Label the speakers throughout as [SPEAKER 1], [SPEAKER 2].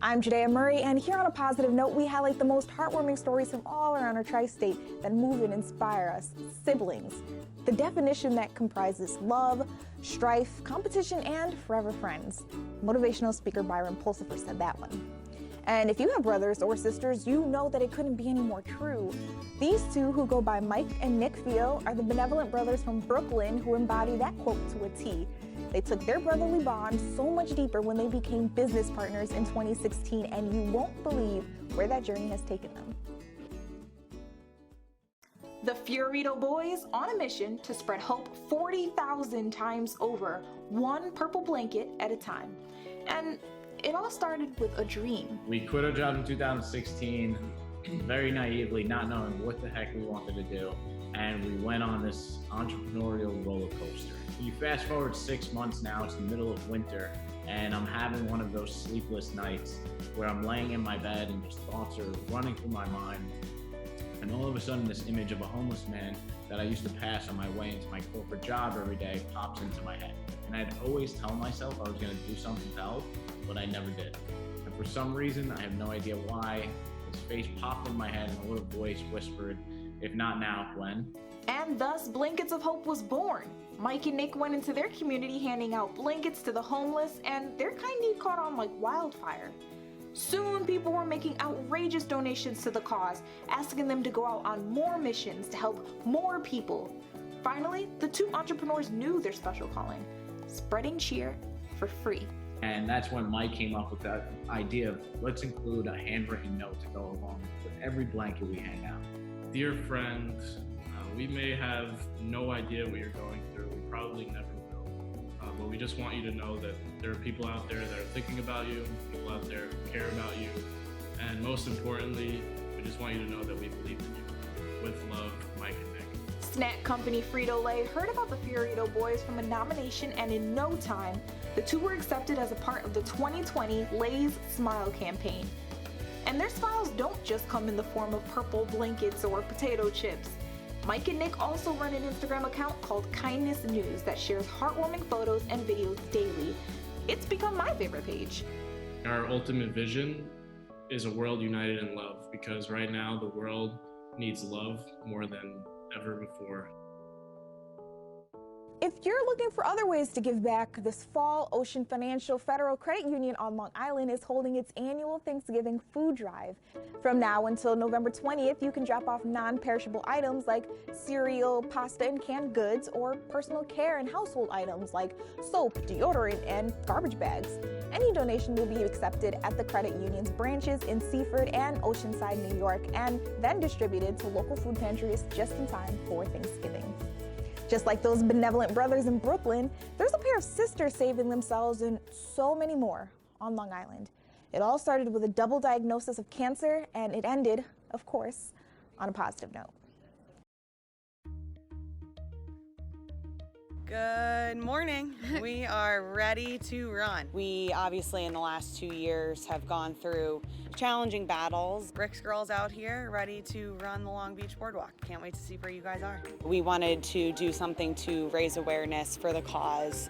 [SPEAKER 1] I'm Judea Murray, and here on A Positive Note, we highlight the most heartwarming stories from all around our tri-state that move and inspire us, siblings. The definition that comprises love, strife, competition, and forever friends. Motivational speaker Byron Pulsifer said that one. And if you have brothers or sisters, you know that it couldn't be any more true. These two, who go by Mike and Nick Fio, are the benevolent brothers from Brooklyn who embody that quote to a T. They took their brotherly bond so much deeper when they became business partners in 2016, and you won't believe where that journey has taken them. The Fiorito boys on a mission to spread hope 40,000 times over, one purple blanket at a time. And it all started with a dream.
[SPEAKER 2] We quit our job in 2016, very naively, not knowing what the heck we wanted to do. And we went on this entrepreneurial roller coaster. You fast forward 6 months now, it's the middle of winter, and I'm having one of those sleepless nights where I'm laying in my bed and just thoughts are running through my mind. And all of a sudden, this image of a homeless man that I used to pass on my way into my corporate job every day pops into my head. And I'd always tell myself I was gonna do something to help, but I never did. And for some reason, I have no idea why, his face popped in my head and a little voice whispered, "If not now, when?"
[SPEAKER 1] And thus, Blankets of Hope was born. Mike and Nick went into their community handing out blankets to the homeless, and their kind need caught on like wildfire. Soon, people were making outrageous donations to the cause, asking them to go out on more missions to help more people. Finally, the two entrepreneurs knew their special calling, spreading cheer for free.
[SPEAKER 2] And that's when Mike came up with that idea of let's include a handwritten note to go along with every blanket we hang out.
[SPEAKER 3] Dear friend, we may have no idea what you're going through. We probably never will. But we just want you to know that there are people out there that are thinking about you, people out there who care about you. And most importantly, we just want you to know that we believe in you. With love, Mike and Nick.
[SPEAKER 1] Snack company Frito-Lay heard about the Fiorito boys from a nomination, and in no time, the two were accepted as a part of the 2020 Lay's Smile campaign. And their smiles don't just come in the form of purple blankets or potato chips. Mike and Nick also run an Instagram account called Kindness News that shares heartwarming photos and videos daily. It's become my favorite page.
[SPEAKER 3] Our ultimate vision is a world united in love, because right now the world needs love more than ever before.
[SPEAKER 1] If you're looking for other ways to give back, this fall, Ocean Financial Federal Credit Union on Long Island is holding its annual Thanksgiving food drive. From now until November 20th, you can drop off non-perishable items like cereal, pasta, and canned goods, or personal care and household items like soap, deodorant, and garbage bags. Any donation will be accepted at the credit union's branches in Seaford and Oceanside, New York, and then distributed to local food pantries just in time for Thanksgiving. Just like those benevolent brothers in Brooklyn, there's a pair of sisters saving themselves and so many more on Long Island. It all started with a double diagnosis of cancer, and it ended, of course, on a positive note.
[SPEAKER 4] Good morning. We are ready to run. We obviously in the last 2 years have gone through challenging battles. Rick's girls out here ready to run the Long Beach Boardwalk. Can't wait to see where you guys are. We wanted to do something to raise awareness for the cause.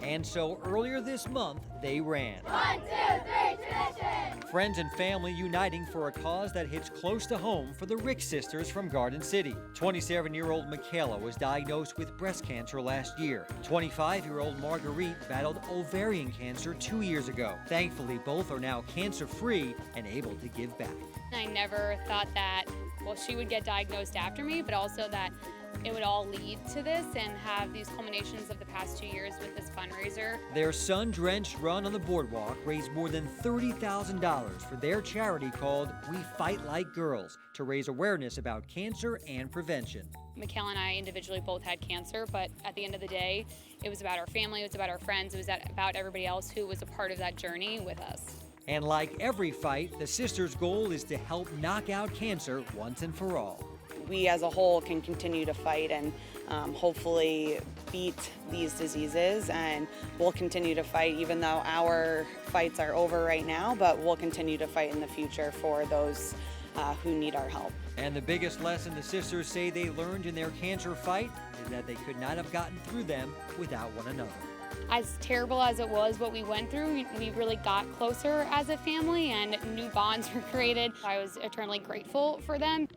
[SPEAKER 5] And so earlier this month, they ran.
[SPEAKER 6] 1, 2, 3, tradition!
[SPEAKER 5] Friends and family uniting for a cause that hits close to home for the Rick sisters from Garden City. 27-year-old Michaela was diagnosed with breast cancer last year. 25-year-old Marguerite battled ovarian cancer 2 years ago. Thankfully, both are now cancer-free and able to give back.
[SPEAKER 6] I never thought that, well, she would get diagnosed after me, but also that it would all lead to this and have these culminations of the past 2 years with this fundraiser.
[SPEAKER 5] Their sun-drenched run on the boardwalk raised more than $30,000 for their charity called We Fight Like Girls to raise awareness about cancer and prevention.
[SPEAKER 6] Michaela and I individually both had cancer, but at the end of the day, it was about our family, it was about our friends, it was about everybody else who was a part of that journey with us.
[SPEAKER 5] And like every fight, the sisters' goal is to help knock out cancer once and for all.
[SPEAKER 4] We as a whole can continue to fight and hopefully beat these diseases, and we'll continue to fight even though our fights are over right now, but we'll continue to fight in the future for those who need our help.
[SPEAKER 5] And the biggest lesson the sisters say they learned in their cancer fight is that they could not have gotten through them without one another.
[SPEAKER 6] As terrible as it was what we went through, we really got closer as a family and new bonds were created. I was eternally grateful for them.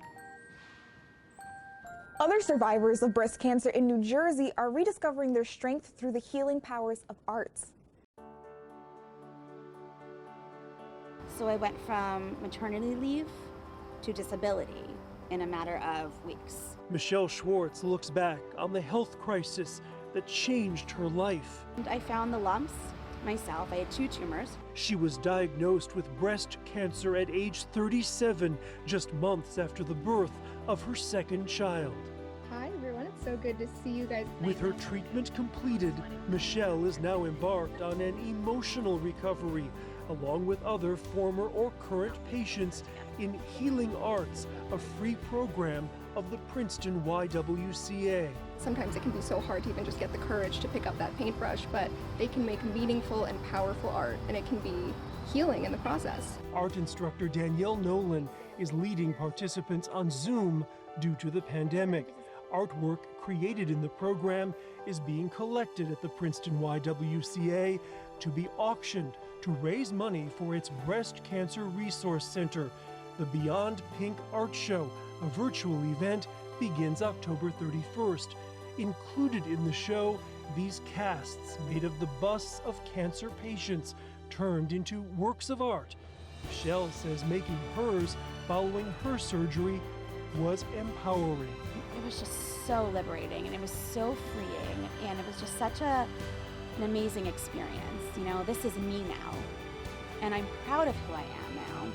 [SPEAKER 1] Other survivors of breast cancer in New Jersey are rediscovering their strength through the healing powers of arts.
[SPEAKER 7] So I went from maternity leave to disability in a matter of weeks.
[SPEAKER 8] Michelle Schwartz looks back on the health crisis that changed her life.
[SPEAKER 7] And I found the lumps myself. I had 2 tumors.
[SPEAKER 8] She was diagnosed with breast cancer at age 37, just months after the birth of her second child.
[SPEAKER 9] Hi everyone, it's so good to see you guys.
[SPEAKER 8] With her treatment completed, Michelle is now embarked on an emotional recovery, along with other former or current patients in Healing Arts, a free program of the Princeton YWCA.
[SPEAKER 9] Sometimes it can be so hard to even just get the courage to pick up that paintbrush, but they can make meaningful and powerful art, and it can be healing in the process.
[SPEAKER 8] Art instructor Danielle Nolan is leading participants on Zoom due to the pandemic. Artwork created in the program is being collected at the Princeton YWCA to be auctioned to raise money for its Breast Cancer Resource Center. The Beyond Pink Art Show, a virtual event, begins October 31st. Included in the show, these casts made of the busts of cancer patients turned into works of art. Michelle says making hers following her surgery was empowering.
[SPEAKER 7] It was just so liberating, and it was so freeing, and it was just such an amazing experience. You know, this is me now, and I'm proud of who I am now.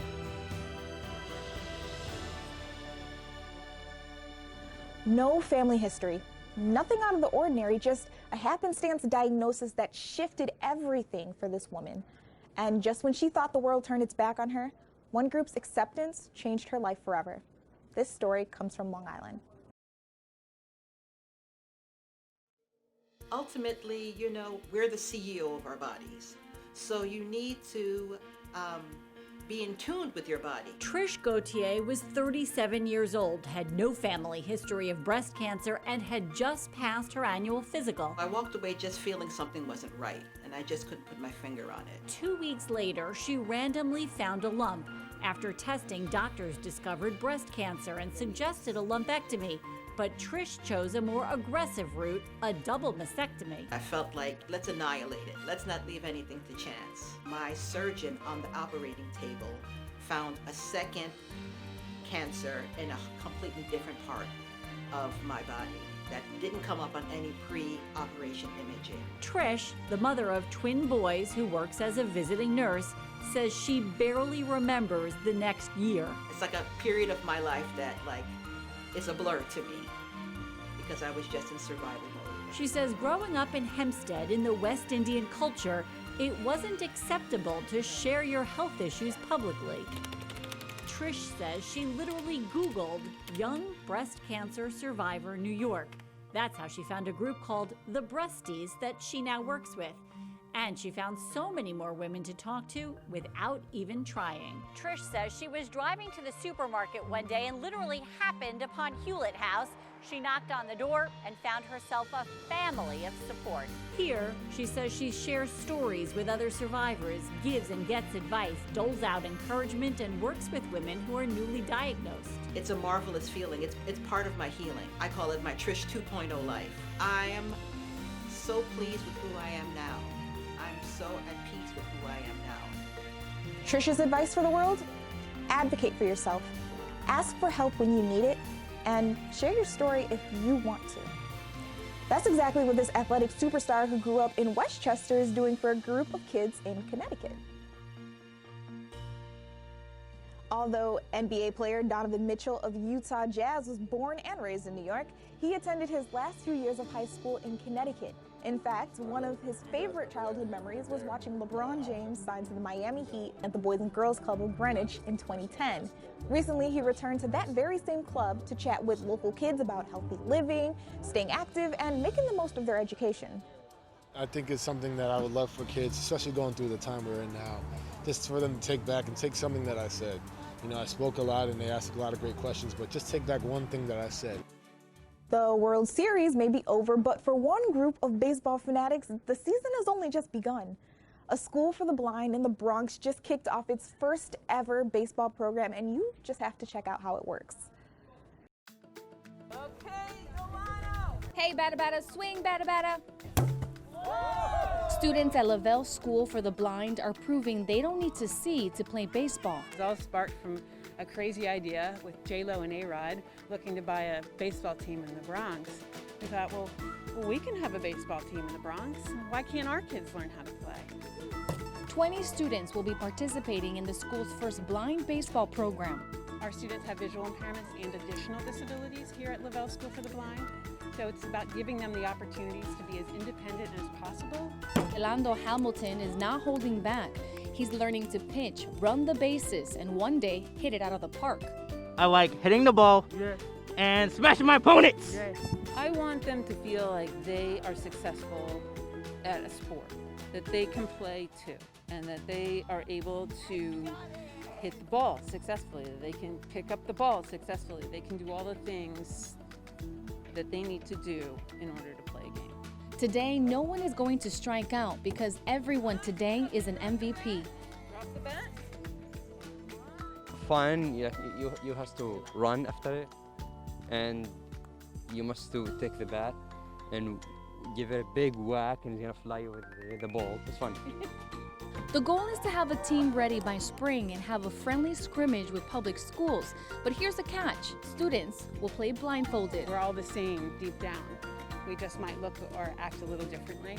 [SPEAKER 1] No family history, nothing out of the ordinary, just a happenstance diagnosis that shifted everything for this woman. And just when she thought the world turned its back on her, one group's acceptance changed her life forever. This story comes from Long Island.
[SPEAKER 10] Ultimately, you know, we're the CEO of our bodies. So you need to be in tune with your body.
[SPEAKER 11] Trish Gauthier was 37 years old, had no family history of breast cancer, and had just passed her annual physical.
[SPEAKER 10] I walked away just feeling something wasn't right, and I just couldn't put my finger on it.
[SPEAKER 11] 2 weeks later, she randomly found a lump. After testing, doctors discovered breast cancer and suggested a lumpectomy. But Trish chose a more aggressive route, a double mastectomy.
[SPEAKER 10] I felt like, let's annihilate it. Let's not leave anything to chance. My surgeon on the operating table found a second cancer in a completely different part of my body that didn't come up on any pre-operation imaging.
[SPEAKER 11] Trish, the mother of twin boys who works as a visiting nurse, says she barely remembers the next year.
[SPEAKER 10] It's like a period of my life that is a blur to me because I was just in survival mode.
[SPEAKER 11] She says growing up in Hempstead in the West Indian culture, it wasn't acceptable to share your health issues publicly. Trish says she literally Googled young breast cancer survivor New York. That's how she found a group called The Breasties that she now works with. And she found so many more women to talk to without even trying. Trish says she was driving to the supermarket one day and literally happened upon Hewlett House. She knocked on the door and found herself a family of support. Here, she says she shares stories with other survivors, gives and gets advice, doles out encouragement, and works with women who are newly diagnosed.
[SPEAKER 10] It's a marvelous feeling. It's part of my healing. I call it my Trish 2.0 life. I am so pleased with who I am now. I'm so at peace with who I am now.
[SPEAKER 1] Trish's advice for the world? Advocate for yourself. Ask for help when you need it, and share your story if you want to. That's exactly what this athletic superstar who grew up in Westchester is doing for a group of kids in Connecticut. Although NBA player Donovan Mitchell of Utah Jazz was born and raised in New York, he attended his last few years of high school in Connecticut. In fact, one of his favorite childhood memories was watching LeBron James sign to the Miami Heat at the Boys and Girls Club of Greenwich in 2010. Recently, he returned to that very same club to chat with local kids about healthy living, staying active, and making the most of their education.
[SPEAKER 12] I think it's something that I would love for kids, especially going through the time we're in now, just for them to take back and take something that I said. You know, I spoke a lot and they asked a lot of great questions, but just take back one thing that I said.
[SPEAKER 1] The World Series may be over, but for one group of baseball fanatics, the season has only just begun. A school for the blind in the Bronx just kicked off its first ever baseball program, and you just have to check out how it works.
[SPEAKER 13] Hey, batta batta, swing, batta batta. Students at Lavelle School for the Blind are proving they don't need to see to play baseball.
[SPEAKER 14] It all sparked from a crazy idea with J-Lo and A-Rod looking to buy a baseball team in the Bronx. We thought, well, we can have a baseball team in the Bronx. Why can't our kids learn how to play?
[SPEAKER 13] 20 students will be participating in the school's first blind baseball program.
[SPEAKER 14] Our students have visual impairments and additional disabilities here at Lavelle School for the Blind. So it's about giving them the opportunities to be as independent as possible.
[SPEAKER 13] Yolando Hamilton is not holding back. He's learning to pitch, run the bases, and one day hit it out of the park.
[SPEAKER 15] I like hitting the ball and smashing my opponents.
[SPEAKER 14] I want them to feel like they are successful at a sport, that they can play too, and that they are able to hit the ball successfully, that they can pick up the ball successfully, they can do all the things that they need to do in order to play a game.
[SPEAKER 13] Today, no one is going to strike out because everyone today is an MVP.
[SPEAKER 14] Drop the bat.
[SPEAKER 16] Fun, you have to run after it, and you must to take the bat and give it a big whack, and it's gonna fly with the ball. It's fun.
[SPEAKER 13] The goal is to have a team ready by spring and have a friendly scrimmage with public schools. But here's the catch. Students will play blindfolded.
[SPEAKER 14] We're all the same deep down. We just might look or act a little differently.